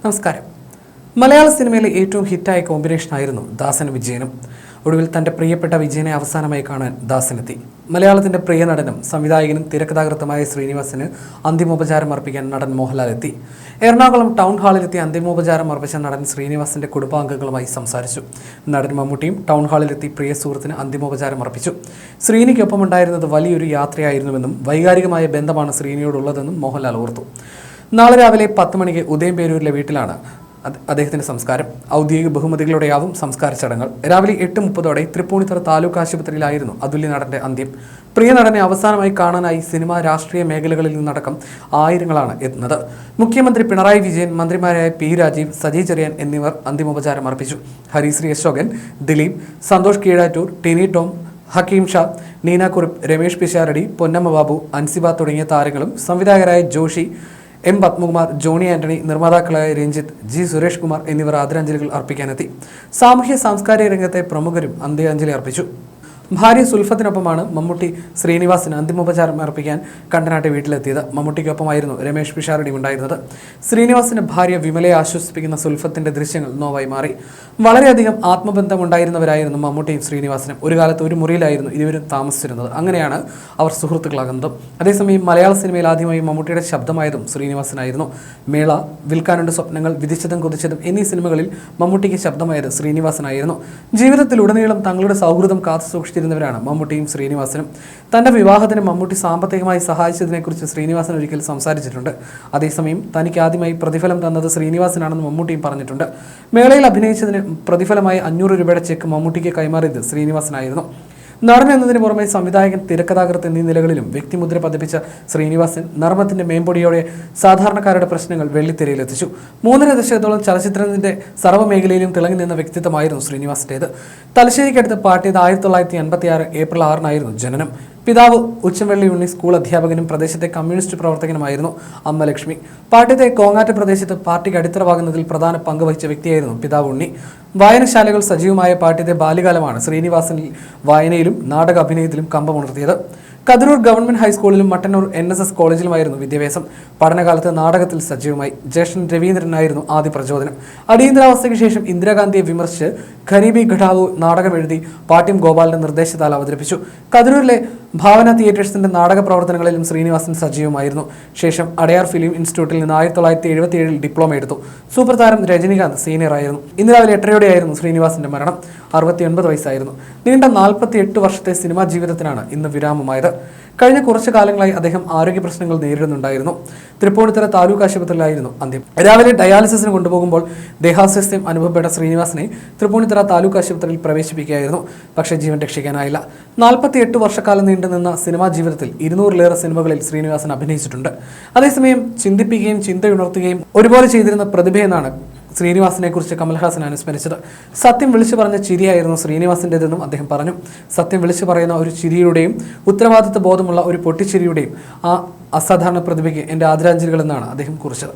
നമസ്കാരം. മലയാള സിനിമയിലെ ഏറ്റവും ഹിറ്റായ കോമ്പിനേഷനായിരുന്നു ദാസനും വിജയനും. ഒടുവിൽ തൻ്റെ പ്രിയപ്പെട്ട വിജയനെ അവസാനമായി കാണാൻ ദാസനെത്തി. മലയാളത്തിൻ്റെ പ്രിയ നടനും സംവിധായകനും തിരക്കഥാകൃത്തുമായ ശ്രീനിവാസന് അന്തിമോപചാരം അർപ്പിക്കാൻ നടൻ മോഹൻലാൽ എത്തി. എറണാകുളം ടൗൺ ഹാളിലെത്തി അന്തിമോപചാരം അർപ്പിച്ച നടൻ ശ്രീനിവാസന്റെ കുടുംബാംഗങ്ങളുമായി സംസാരിച്ചു. നടൻ മമ്മൂട്ടിയും ടൗൺ ഹാളിലെത്തി പ്രിയ സുഹൃത്തിന് അന്തിമോപചാരം അർപ്പിച്ചു. ശ്രീനിക്കൊപ്പം ഉണ്ടായിരുന്നത് വലിയൊരു യാത്രയായിരുന്നുവെന്നും വൈകാരികമായ ബന്ധമാണ് ശ്രീനിയോടുള്ളതെന്നും മോഹൻലാൽ ഓർത്തു. നാളെ രാവിലെ 10 മണിക്ക് ഉദയംപേരൂരിലെ വീട്ടിലാണ് അദ്ദേഹത്തിന്റെ സംസ്കാരം. ഔദ്യോഗിക ബഹുമതികളോടെയാവും സംസ്കാര ചടങ്ങുകൾ. രാവിലെ 8:30 തൃപ്പൂണിത്തുറ താലൂക്ക് ആശുപത്രിയിലായിരുന്നു അതുല്യ നടന്റെ അന്ത്യം. പ്രിയ നടനെ അവസാനമായി കാണാനായി സിനിമ, രാഷ്ട്രീയ മേഖലകളിൽ നിന്നടക്കം ആയിരങ്ങളാണ് എത്തുന്നത്. മുഖ്യമന്ത്രി പിണറായി വിജയൻ, മന്ത്രിമാരായ പി രാജീവ്, സജി ചെറിയാൻ എന്നിവർ അന്തിമോപചാരം അർപ്പിച്ചു. ഹരിശ്രീ അശോകൻ, ദിലീപ്, സന്തോഷ് കീഴാറ്റൂർ, ടിനി ടോം, ഹക്കീം ഷാ, നീന കുറുപ്പ്, രമേഷ് പിഷാരടി, പൊന്നമ്മ ബാബു, അൻസിബ തുടങ്ങിയ താരങ്ങളും സംവിധായകരായ ജോഷി, എം പത്മകുമാർ, ജോണി ആന്റണി, നിർമ്മാതാക്കളായ രഞ്ജിത്ത്, ജി സുരേഷ് കുമാർ എന്നിവർ ആദരാഞ്ജലികൾ അർപ്പിക്കാനെത്തി. സാമൂഹ്യ സാംസ്കാരിക രംഗത്തെ പ്രമുഖരും അന്ത്യാഞ്ജലി അർപ്പിച്ചു. ഭാര്യ സുൽഫത്തിനൊപ്പമാണ് മമ്മൂട്ടി ശ്രീനിവാസന് അന്തിമോപചാരം അർപ്പിക്കാൻ കണ്ടനാട്ടെ വീട്ടിലെത്തിയത്. മമ്മൂട്ടിക്കൊപ്പമായിരുന്നു രമേഷ് പിഷാരടി ഉണ്ടായിരുന്നത്. ശ്രീനിവാസന്റെ ഭാര്യ വിമലയെ ആശ്വസിപ്പിക്കുന്ന സുൽഫത്തിന്റെ ദൃശ്യങ്ങൾ നോവായി മാറി. വളരെയധികം ആത്മബന്ധമുണ്ടായിരുന്നവരായിരുന്നു മമ്മൂട്ടിയും ശ്രീനിവാസനും. ഒരു കാലത്ത് ഒരു മുറിയിലായിരുന്നു ഇരുവരും താമസിച്ചിരുന്നത്. അങ്ങനെയാണ് അവർ സുഹൃത്തുക്കളാകുന്നതും. അതേസമയം മലയാള സിനിമയിൽ ആദ്യമായി മമ്മൂട്ടിയുടെ ശബ്ദമായതും ശ്രീനിവാസനായിരുന്നു. മേള, വിൽക്കാനുണ്ട് സ്വപ്നങ്ങൾ, വിധിച്ചതും കുതിച്ചതും എന്നീ സിനിമകളിൽ മമ്മൂട്ടിക്ക് ശബ്ദമായത് ശ്രീനിവാസനായിരുന്നു. ജീവിതത്തിലുടനീളം തങ്ങളുടെ സൗഹൃദം കാത്തുസൂക്ഷിച്ചിരുന്നവരാണ് മമ്മൂട്ടിയും ശ്രീനിവാസനും. തന്റെ വിവാഹത്തിന് മമ്മൂട്ടി സാമ്പത്തികമായി സഹായിച്ചതിനെക്കുറിച്ച് ശ്രീനിവാസൻ ഒരിക്കൽ സംസാരിച്ചിട്ടുണ്ട്. അതേസമയം തനിക്ക് ആദ്യമായി പ്രതിഫലം തന്നത് ശ്രീനിവാസനാണെന്ന് മമ്മൂട്ടിയും പറഞ്ഞിട്ടുണ്ട്. മേളയിൽ അഭിനയിച്ചതിന് പ്രതിഫലമായി 500 രൂപയുടെ ചെക്ക് മമ്മൂട്ടിക്ക് കൈമാറിയത് ശ്രീനിവാസനായിരുന്നു. നടൻ എന്നതിന് പുറമെ സംവിധായകൻ, തിരക്കഥാകൃത്ത് എന്നീ നിലകളിലും വ്യക്തിമുദ്ര പതിപ്പിച്ച ശ്രീനിവാസൻ നർമ്മത്തിന്റെ മേമ്പൊടിയോടെ സാധാരണക്കാരുടെ പ്രശ്നങ്ങൾ വെള്ളിത്തിരയിലെത്തിച്ചു. 3.5 ദശകത്തോളം ചലച്ചിത്രത്തിന്റെ സർവ്വമേഖലയിലും തിളങ്ങി നിന്ന വ്യക്തിത്വമായിരുന്നു ശ്രീനിവാസന്റേത്. തലശ്ശേരിക്കടുത്ത് പാട്യത്ത് 1956 ഏപ്രിൽ 6 ജനനം. പിതാവ് ഉച്ചംവെള്ളി ഉണ്ണി സ്കൂൾ അധ്യാപകനും പ്രദേശത്തെ കമ്മ്യൂണിസ്റ്റ് പ്രവർത്തകനുമായിരുന്നു. അമ്മ ലക്ഷ്മി. പാട്യത്തെ കോങ്ങാറ്റ് പ്രദേശത്ത് പാർട്ടിക്ക് അടിത്തറവാകുന്നതിൽ പ്രധാന പങ്ക് വഹിച്ച വ്യക്തിയായിരുന്നു പിതാവ് ഉണ്ണി. വായനശാലകൾ സജീവമായ പാട്യത്തെ ബാല്യകാലമാണ് ശ്രീനിവാസനിൽ വായനയിലും നാടക അഭിനയത്തിലും കമ്പമുണർത്തിയത്. കതിരൂർ ഗവൺമെന്റ് ഹൈസ്കൂളിലും മട്ടന്നൂർ NSS കോളേജിലുമായിരുന്നു വിദ്യാഭ്യാസം. പഠനകാലത്ത് നാടകത്തിൽ സജീവമായി. ജ്യേഷ്ഠൻ രവീന്ദ്രനായിരുന്നു ആദ്യ പ്രചോദനം. അടിയന്തരാവസ്ഥയ്ക്ക് ശേഷം ഇന്ദിരാഗാന്ധിയെ വിമർശിച്ച് ഖരീബി ഘടാവു നാടകം എഴുതി പാട്യം ഗോപാലിന്റെ നിർദ്ദേശത്താൽ അവതരിപ്പിച്ചു. കതിരൂരിലെ ഭാവന തിയേറ്റേഴ്സിന്റെ നാടക പ്രവർത്തനങ്ങളിലും ശ്രീനിവാസൻ സജീവമായിരുന്നു. ശേഷം അടയാർ ഫിലിം ഇൻസ്റ്റിറ്റ്യൂട്ടിൽ നിന്ന് 1977 ഡിപ്ലോമ എടുത്തു. സൂപ്പർ താരം രജനികാന്ത് സീനിയറായിരുന്നു. ഇന്ന് രാവിലെ 8:30 ശ്രീനിവാസന്റെ മരണം. 69 വയസ്സായിരുന്നു. നീണ്ട 48 വർഷത്തെ സിനിമാ ജീവിതത്തിനാണ് ഇന്ന് വിരാമമായത്. കഴിഞ്ഞ കുറച്ചു കാലങ്ങളായി അദ്ദേഹം ആരോഗ്യ പ്രശ്നങ്ങൾ നേരിടുന്നുണ്ടായിരുന്നു. തൃപ്പൂണിത്തുറ താലൂക്ക് ആശുപത്രിയിലായിരുന്നു അന്ത്യം. രാവിലെ ഡയാലിസിസിന് കൊണ്ടുപോകുമ്പോൾ ദേഹാസ്വാസ്ഥ്യം അനുഭവപ്പെട്ട ശ്രീനിവാസനെ തൃപ്പൂണിത്തുറ താലൂക്ക് ആശുപത്രിയിൽ പ്രവേശിപ്പിക്കുകയായിരുന്നു. പക്ഷേ ജീവൻ രക്ഷിക്കാനായില്ല. 48 വർഷക്കാലം നീണ്ടുനിന്ന സിനിമാ ജീവിതത്തിൽ 200-ലേറെ സിനിമകളിൽ ശ്രീനിവാസൻ അഭിനയിച്ചിട്ടുണ്ട്. അതേസമയം ചിന്തിപ്പിക്കുകയും ചിന്തയുണർത്തുകയും ഒരുപോലെ ചെയ്തിരുന്ന പ്രതിഭയെന്നാണ് ശ്രീനിവാസനെ കുറിച്ച് കമൽഹാസൻ അനുസ്മരിച്ചത്. സത്യം വിളിച്ചു പറഞ്ഞ ചിരിയായിരുന്നു ശ്രീനിവാസന്റേതെന്നും അദ്ദേഹം പറഞ്ഞു. സത്യം വിളിച്ചു പറയുന്ന ഒരു ചിരിയുടെയും ഉത്തരവാദിത്വ ബോധമുള്ള ഒരു പൊട്ടിച്ചിരിയുടെയും ആ അസാധാരണ പ്രതിഭയ്ക്ക് എൻ്റെ ആദരാഞ്ജലികൾ എന്നാണ് അദ്ദേഹം കുറിച്ചത്.